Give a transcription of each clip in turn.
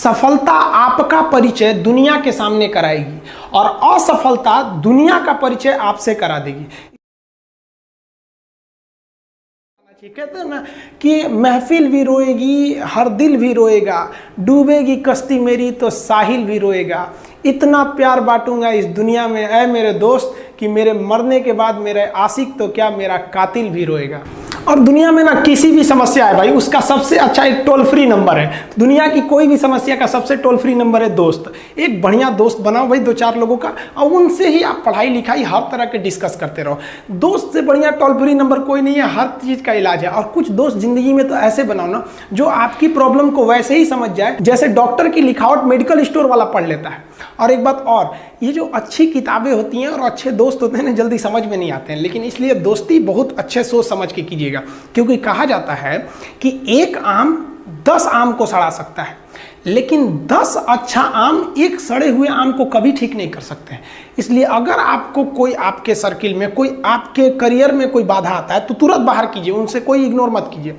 सफलता आपका परिचय दुनिया के सामने कराएगी और असफलता दुनिया का परिचय आपसे करा देगी। कहते हैं ना कि महफिल भी रोएगी, हर दिल भी रोएगा, डूबेगी कश्ती मेरी तो साहिल भी रोएगा। इतना प्यार बांटूंगा इस दुनिया में ऐ मेरे दोस्त कि मेरे मरने के बाद मेरे आशिक तो क्या मेरा कातिल भी रोएगा। और दुनिया में ना किसी भी समस्या है भाई, उसका सबसे अच्छा एक टोल फ्री नंबर है। दुनिया की कोई भी समस्या का सबसे टोल फ्री नंबर है दोस्त। एक बढ़िया दोस्त बनाओ भाई, 2-4 लोगों का, और उनसे ही आप पढ़ाई लिखाई हर तरह के डिस्कस करते रहो। दोस्त से बढ़िया टोल फ्री नंबर कोई नहीं है, हर चीज़ का इलाज है। और कुछ दोस्त जिंदगी में तो ऐसे बनाओ ना जो आपकी प्रॉब्लम को वैसे ही समझ जाए जैसे डॉक्टर की लिखावट मेडिकल स्टोर वाला पढ़ लेता है। और एक बात और, ये जो अच्छी किताबें होती हैं और अच्छे दोस्त होते हैं ना, जल्दी समझ में नहीं आते हैं, लेकिन इसलिए दोस्ती बहुत अच्छे सोच समझ के कीजिएगा। क्योंकि कहा जाता है कि एक आम 10 आम को सड़ा सकता है, लेकिन 10 अच्छा आम एक सड़े हुए आम को कभी ठीक नहीं कर सकते हैं। इसलिए अगर आपको कोई आपके सर्किल में, कोई आपके करियर में कोई बाधा आता है तो तुरंत बाहर कीजिए, उनसे कोई इग्नोर मत कीजिए।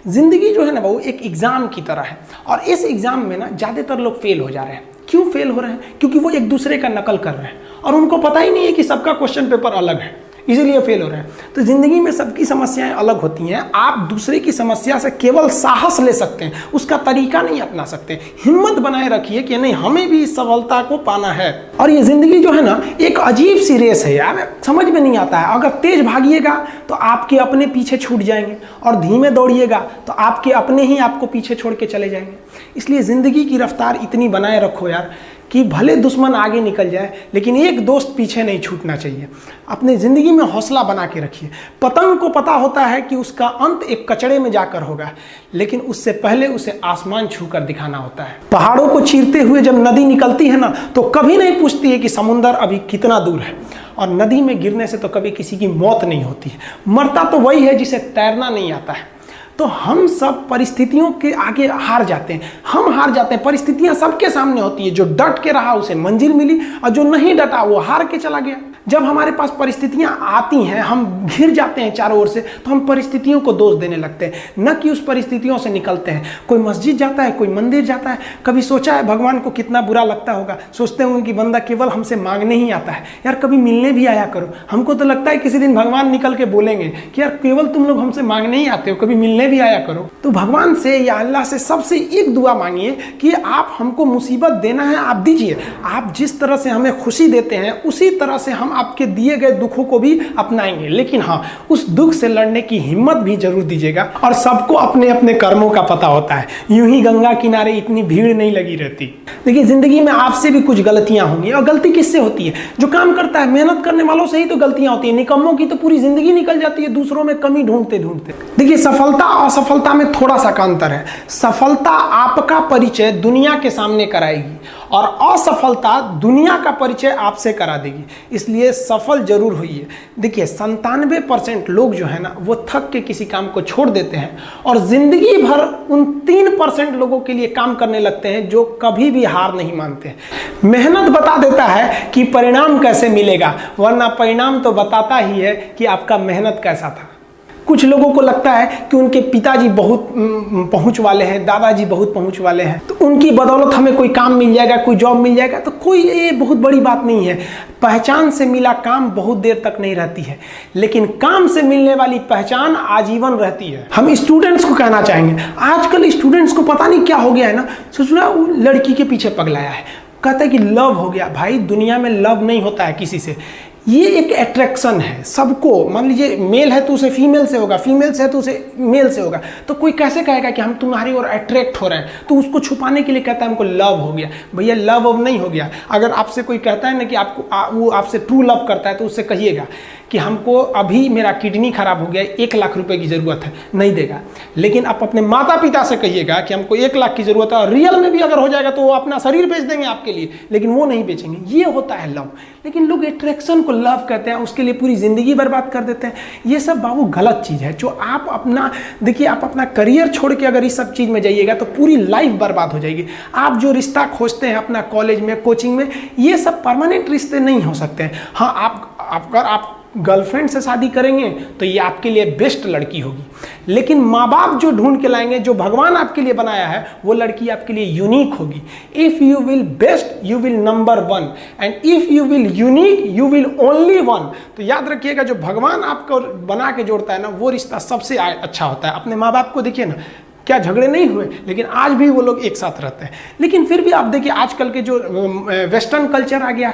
जिंदगी जो है ना वो एक एग्जाम की तरह है, और इस एग्जाम में ना ज़्यादातर लोग फेल हो जा रहे हैं। क्यों फेल हो रहे हैं? क्योंकि वो एक दूसरे का नकल कर रहे हैं और उनको पता ही नहीं है कि सबका क्वेश्चन पेपर अलग है, इसीलिए फेल हो रहे हैं। तो जिंदगी में सबकी समस्याएं अलग होती हैं। आप दूसरे की समस्या से केवल साहस ले सकते हैं, उसका तरीका नहीं अपना सकते। हिम्मत बनाए रखिए कि नहीं, हमें भी इस सफलता को पाना है। और ये जिंदगी जो है ना एक अजीब सी रेस है यार, समझ में नहीं आता है। अगर तेज भागिएगा तो आपके अपने पीछे छूट जाएंगे, और धीमे दौड़िएगा तो आपके अपने ही आपको पीछे छोड़ के चले जाएंगे। इसलिए जिंदगी की रफ्तार इतनी बनाए रखो यार कि भले दुश्मन आगे निकल जाए लेकिन एक दोस्त पीछे नहीं छूटना चाहिए। अपने ज़िंदगी में हौसला बना के रखिए। पतंग को पता होता है कि उसका अंत एक कचड़े में जाकर होगा, लेकिन उससे पहले उसे आसमान छूकर दिखाना होता है। पहाड़ों को चीरते हुए जब नदी निकलती है ना तो कभी नहीं पूछती है कि समुंदर अभी कितना दूर है, और नदी में गिरने से तो कभी किसी की मौत नहीं होती है। मरता तो वही है जिसे तैरना नहीं आता है। तो हम सब परिस्थितियों के आगे हार जाते हैं, हम हार जाते हैं। परिस्थितियां सबके सामने होती है, जो डट के रहा उसे मंजिल मिली, और जो नहीं डटा वो हार के चला गया। जब हमारे पास परिस्थितियां आती हैं, हम घिर जाते हैं चारों ओर से, तो हम परिस्थितियों को दोष देने लगते हैं, न कि उस परिस्थितियों से निकलते हैं। कोई मस्जिद जाता है, कोई मंदिर जाता है, कभी सोचा है भगवान को कितना बुरा लगता होगा? सोचते होंगे कि बंदा केवल हमसे मांगने ही आता है। यार कभी मिलने भी आया करो। हमको तो लगता है किसी दिन भगवान निकल के बोलेंगे कि यार केवल तुम लोग हमसे मांगने ही आते हो, कभी मिलने भी आया करो। तो भगवान से या अल्लाह से सबसे एक दुआ मांगिए कि आप हमको मुसीबत देना है, आप दीजिए। आप जिस तरह से हमें खुशी देते हैं उसी तरह से हम आपके दिए गए दुखों को भी अपनाएंगे, लेकिन हाँ, उस दुख से लड़ने की हिम्मत भी जरूर दीजिएगा। और सबको अपने अपने कर्मों का पता होता है, यूं ही गंगा किनारे इतनी भीड़ नहीं लगी रहती। देखिए जिंदगी में आपसे भी कुछ गलतियां होंगी, और गलती किससे होती है? जो काम करता है, मेहनत करने वालों से ही तो गलतियां होती है। निकम्मों की तो पूरी जिंदगी निकल जाती है दूसरों में कमी ढूंढते ढूंढते। देखिए सफलता और असफलता में थोड़ा सा का अंतर है। सफलता आपका परिचय दुनिया के सामने कराएगी और असफलता दुनिया का परिचय आपसे करा देगी। इसलिए सफल जरूर होइए। देखिए 97% लोग जो है ना वो थक के किसी काम को छोड़ देते हैं, और जिंदगी भर उन 3% लोगों के लिए काम करने लगते हैं जो कभी भी हार नहीं मानते। मेहनत बता देता है कि परिणाम कैसे मिलेगा, वरना परिणाम तो बताता ही है कि आपका मेहनत कैसा था। कुछ लोगों को लगता है कि उनके पिताजी बहुत पहुंच वाले हैं, दादाजी बहुत पहुंच वाले हैं, तो उनकी बदौलत हमें कोई काम मिल जाएगा, कोई जॉब मिल जाएगा। तो कोई ये बहुत बड़ी बात नहीं है। पहचान से मिला काम बहुत देर तक नहीं रहती है, लेकिन काम से मिलने वाली पहचान आजीवन रहती है। हम स्टूडेंट्स को कहना चाहेंगे, आजकल स्टूडेंट्स को पता नहीं क्या हो गया है ना, सोचना वो लड़की के पीछे पगलाया है, कहता है कि लव हो गया। भाई दुनिया में लव नहीं होता है किसी से, ये एक अट्रैक्शन है सबको। मान लीजिए मेल है तो उसे फीमेल से होगा, फीमेल से है तो उसे मेल से होगा। तो कोई कैसे कहेगा कि हम तुम्हारी ओर अट्रैक्ट हो रहे हैं? तो उसको छुपाने के लिए कहता है हमको लव हो गया। भैया लव अब नहीं हो गया। अगर आपसे कोई कहता है ना कि आपको वो आपसे ट्रू लव करता है, तो उससे कहिएगा कि हमको अभी मेरा किडनी खराब हो गया, 1 लाख रुपए की ज़रूरत है, नहीं देगा। लेकिन आप अपने माता पिता से कहिएगा कि हमको 1 लाख की ज़रूरत है, और रियल में भी अगर हो जाएगा तो वो अपना शरीर बेच देंगे आपके लिए, लेकिन वो नहीं बेचेंगे। ये होता है लव। लेकिन लोग अट्रैक्शन को लव कहते हैं, उसके लिए पूरी ज़िंदगी बर्बाद कर देते हैं। ये सब बाबू गलत चीज़ है। जो आप अपना देखिए, आप अपना करियर छोड़ के अगर इस सब चीज़ में जाइएगा तो पूरी लाइफ बर्बाद हो जाएगी। आप जो रिश्ता खोजते हैं अपना कॉलेज में, कोचिंग में, ये सब परमानेंट रिश्ते नहीं हो सकते हैं। हाँ, अगर आप गर्लफ्रेंड से शादी करेंगे तो ये आपके लिए बेस्ट लड़की होगी, लेकिन माँ बाप जो ढूंढ के लाएंगे, जो भगवान आपके लिए बनाया है, वो लड़की आपके लिए यूनिक होगी। If you will best you will number one, and if you will unique you will only one. तो याद रखिएगा, जो भगवान आपको बना के जोड़ता है ना, वो रिश्ता सबसे अच्छा होता है। अपने माँ बाप को देखिए ना, क्या झगड़े नहीं हुए, लेकिन आज भी वो लोग एक साथ रहते हैं। लेकिन फिर भी आप देखिए आजकल के जो वेस्टर्न कल्चर आ गया,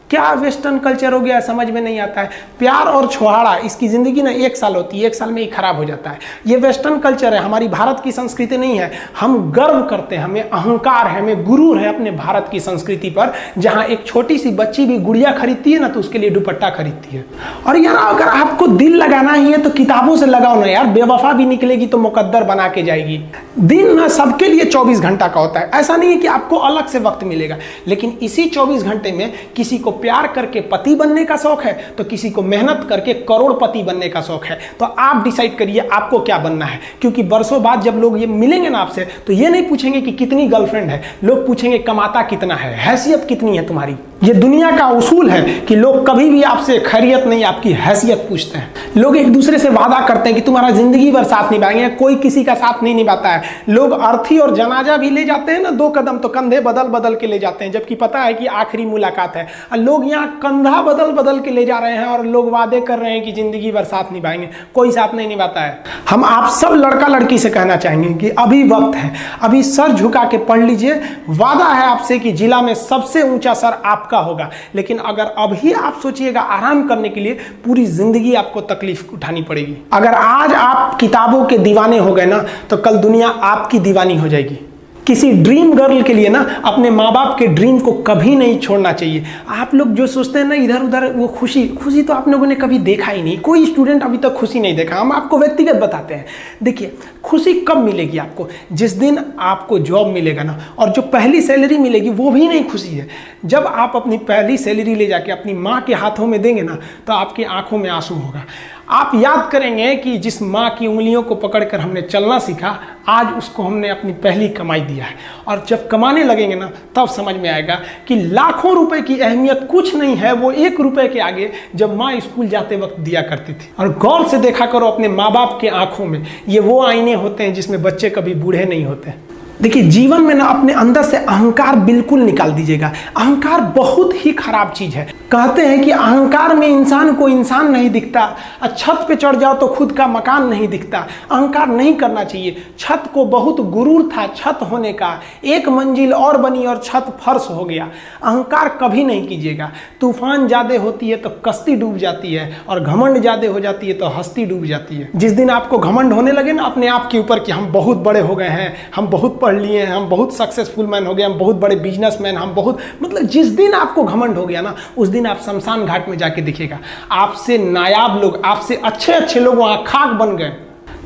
क्या वेस्टर्न कल्चर हो गया समझ में नहीं आता है। प्यार और छोहाड़ा, इसकी ज़िंदगी ना 1 साल होती है, 1 साल में ही खराब हो जाता है। ये वेस्टर्न कल्चर है, हमारी भारत की संस्कृति नहीं है। हम गर्व करते हैं, हमें अहंकार है, हमें गुरूर है अपने भारत की संस्कृति पर, जहाँ एक छोटी सी बच्ची भी गुड़िया खरीदती है ना तो उसके लिए दुपट्टा खरीदती है। और यार अगर आपको दिल लगाना ही है तो किताबों से लगाओ ना यार, बेवफा भी निकलेगी तो मुकद्दर बना के जाएगी। दिन ना सबके लिए 24 घंटा का होता है, ऐसा नहीं है कि आपको अलग से वक्त मिलेगा, लेकिन इसी 24 घंटे में किसी को प्यार करके पति बनने का शौक है तो किसी को मेहनत करके करोड़पति बनने का शौक है। तो आप डिसाइड करिए आपको क्या बनना है, क्योंकि बरसों बाद जब लोग ये मिलेंगे ना आपसे तो ये नहीं पूछेंगे कि कितनी गर्लफ्रेंड है, लोग पूछेंगे कमाता कितना है, हैसियत कितनी है तुम्हारी। ये दुनिया का उसूल है कि लोग कभी भी आपसे खैरियत नहीं, आपकी हैसियत पूछते हैं। लोग एक दूसरे से वादा करते हैं कि तुम्हारा जिंदगी भर साथ निभाएंगे, कोई किसी का साथ नहीं निभाता है। लोग अर्थी और जनाजा भी ले जाते हैं ना 2 कदम, तो कंधे बदल बदल के ले जाते हैं, जबकि पता है कि आखिरी मुलाकात है। और लोग यहाँ कंधा बदल बदल के ले जा रहे हैं और लोग वादे कर रहे हैं कि जिंदगी भर साथ निभाएंगे, कोई साथ नहीं निभाता है। हम आप सब लड़का लड़की से कहना चाहेंगे कि अभी वक्त है, अभी सर झुका के पढ़ लीजिए। वादा है आपसे कि जिला में सबसे ऊंचा सर आपका होगा, लेकिन अगर अभी आप सोचिएगा आराम करने के लिए, पूरी जिंदगी आपको तकलीफ उठानी पड़ेगी। अगर आज आप किताबों के दीवाने हो गए ना तो कल दुनिया आपकी दीवानी हो जाएगी। किसी ड्रीम गर्ल के लिए ना अपने माँ बाप के ड्रीम को कभी नहीं छोड़ना चाहिए। आप लोग जो सोचते हैं ना इधर उधर, वो खुशी तो आप लोगों ने कभी देखा ही नहीं। कोई स्टूडेंट अभी तक खुशी नहीं देखा। हम आपको व्यक्तिगत बताते हैं। देखिए खुशी कब मिलेगी आपको, जिस दिन आपको जॉब मिलेगा ना, और जो पहली सैलरी मिलेगी वो भी नहीं खुशी है। जब आप अपनी पहली सैलरी ले जाके अपनी माँ के हाथों में देंगे ना तो आपकी आंखों में आंसू होगा। आप याद करेंगे कि जिस माँ की उंगलियों को पकड़कर हमने चलना सीखा, आज उसको हमने अपनी पहली कमाई दिया है। और जब कमाने लगेंगे ना तब समझ में आएगा कि लाखों रुपए की अहमियत कुछ नहीं है, वो 1 रुपए के आगे जब माँ स्कूल जाते वक्त दिया करती थी। और गौर से देखा करो अपने माँ बाप के आंखों में, ये वो आईने होते हैं जिसमें बच्चे कभी बूढ़े नहीं होते। देखिए जीवन में ना अपने अंदर से अहंकार बिल्कुल निकाल दीजिएगा। अहंकार बहुत ही खराब चीज है। कहते हैं कि अहंकार में इंसान को इंसान नहीं दिखता, छत पे चढ़ जाओ तो खुद का मकान नहीं दिखता। अहंकार नहीं करना चाहिए। छत को बहुत गुरूर था छत होने का, 1 मंजिल और बनी और छत फर्श हो गया। अहंकार कभी नहीं कीजिएगा। तूफान ज्यादा होती है तो कश्ती डूब जाती है, और घमंड ज्यादा हो जाती है तो हस्ती डूब जाती है। जिस दिन आपको घमंड होने लगे ना अपने आप के ऊपर कि हम बहुत बड़े हो गए हैं, हम बहुत पढ़ लिए हैं, हम बहुत सक्सेसफुल मैन हो गए, हम बहुत बड़े बिजनेसमैन, हम बहुत, मतलब जिस दिन आपको घमंड हो गया ना उस दिन आप शमशान घाट में जाके देखिएगा आपसे नायाब लोग, आपसे अच्छे अच्छे लोग वहां खाक बन गए।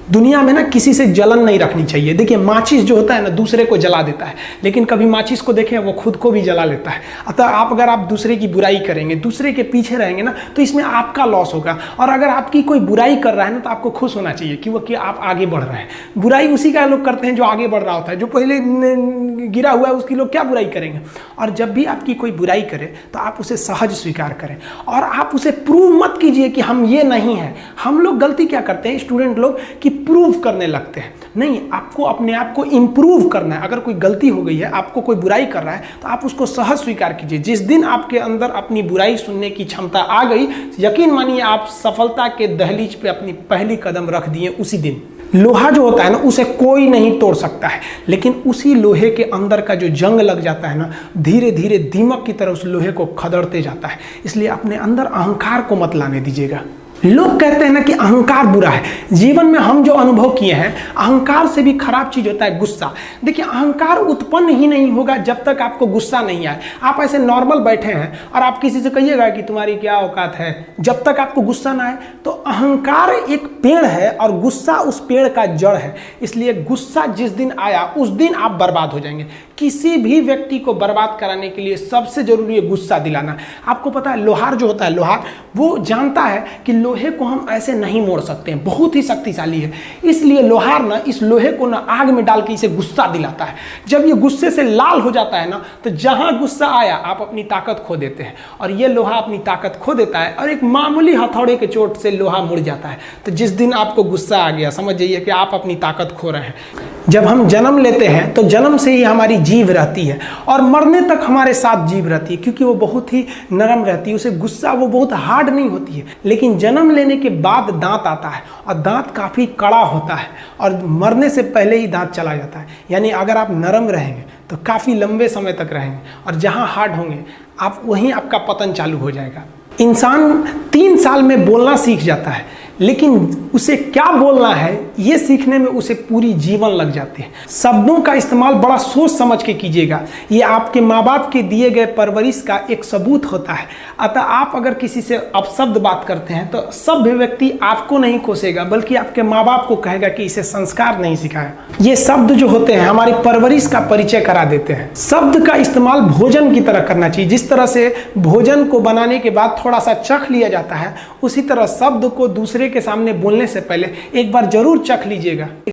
दुनिया में ना किसी से जलन नहीं रखनी चाहिए। देखिए माचिस जो होता है ना दूसरे को जला देता है, लेकिन कभी माचिस को देखें वो खुद को भी जला लेता है। अतः अगर आप दूसरे की बुराई करेंगे, दूसरे के पीछे रहेंगे ना तो इसमें आपका लॉस होगा। और अगर आपकी कोई बुराई कर रहा है ना तो आपको खुश होना चाहिए कि आप आगे बढ़ रहे हैं। बुराई उसी का लोग करते हैं जो आगे बढ़ रहा होता है। जो पहले गिरा हुआ है उसकी लोग क्या बुराई करेंगे। और जब भी आपकी कोई बुराई करे तो आप उसे सहज स्वीकार करें, और आप उसे प्रूव मत कीजिए कि हम ये नहीं हैं। हम लोग गलती क्या करते हैं स्टूडेंट लोग कि प्रूव करने लगते हैं। नहीं, आपको अपने आप को इंप्रूव करना है। अगर कोई गलती हो गई है, आपको कोई बुराई कर रहा है तो आप उसको सहज स्वीकार कीजिए। जिस दिन आपके अंदर अपनी बुराई सुनने की क्षमता आ गई, यकीन मानिए आप सफलता के दहलीज पे अपनी पहली कदम रख दिए उसी दिन। लोहा जो होता है ना उसे कोई नहीं तोड़ सकता है, लेकिन उसी लोहे के अंदर का जो जंग लग जाता है ना, धीरे धीरे दीमक की तरह उस लोहे को खदड़ते जाता है। इसलिए अपने अंदर अहंकार को मत लाने दीजिएगा। लोग कहते हैं ना कि अहंकार बुरा है। जीवन में हम जो अनुभव किए हैं, अहंकार से भी खराब चीज होता है गुस्सा। देखिए अहंकार उत्पन्न ही नहीं होगा जब तक आपको गुस्सा नहीं आए। आप ऐसे नॉर्मल बैठे हैं और आप किसी से कहिएगा कि तुम्हारी क्या औकात है, जब तक आपको गुस्सा ना आए। तो अहंकार एक पेड़ है और गुस्सा उस पेड़ का जड़ है। इसलिए गुस्सा जिस दिन आया उस दिन आप बर्बाद हो जाएंगे। किसी भी व्यक्ति को बर्बाद कराने के लिए सबसे जरूरी है गुस्सा दिलाना। आपको पता है लोहार जो होता है, लोहार वो जानता है कि लोहे को हम ऐसे नहीं मोड़ सकते हैं, बहुत ही शक्तिशाली है, इसलिए लोहार ना इस लोहे को ना आग में डाल के इसे गुस्सा दिलाता है। जब ये गुस्से से लाल हो जाता है ना, तो जहां गुस्सा आया आप अपनी ताकत खो देते हैं, और ये लोहा अपनी ताकत खो देता है और एक मामूली हथौड़े के चोट से लोहा मुड़ जाता है। तो जिस दिन आपको गुस्सा आ गया, समझ जाइए कि आप अपनी ताकत खो रहे हैं। जब हम जन्म लेते हैं तो जन्म से ही हमारी जीभ रहती है और मरने तक हमारे साथ जीभ रहती है, क्योंकि वो बहुत ही नरम रहती है, उसे गुस्सा वो बहुत हार्ड नहीं होती है। लेकिन जन्म लेने के बाद दांत आता है और दांत काफ़ी कड़ा होता है और मरने से पहले ही दांत चला जाता है। यानी अगर आप नरम रहेंगे तो काफ़ी लंबे समय तक रहेंगे, और जहाँ हार्ड होंगे आप वहीं आपका पतन चालू हो जाएगा। इंसान 3 साल में बोलना सीख जाता है, लेकिन उसे क्या बोलना है ये सीखने में उसे पूरी जीवन लग जाती है। शब्दों का इस्तेमाल बड़ा सोच समझ के कीजिएगा, ये आपके माँ बाप के दिए गए परवरिश का एक सबूत होता है। अतः आप अगर किसी से अपशब्द बात करते हैं तो सभ्य व्यक्ति आपको नहीं कोसेगा, बल्कि आपके माँ बाप को कहेगा कि इसे संस्कार नहीं सिखाया। ये शब्द जो होते हैं हमारी परवरिश का परिचय करा देते हैं। शब्द का इस्तेमाल भोजन की तरह करना चाहिए। जिस तरह से भोजन को बनाने के बाद थोड़ा सा चख लिया जाता है, उसी तरह शब्द को दूसरे के सामने बोलने से पहले एक बार जरूर चख लीजिएगा।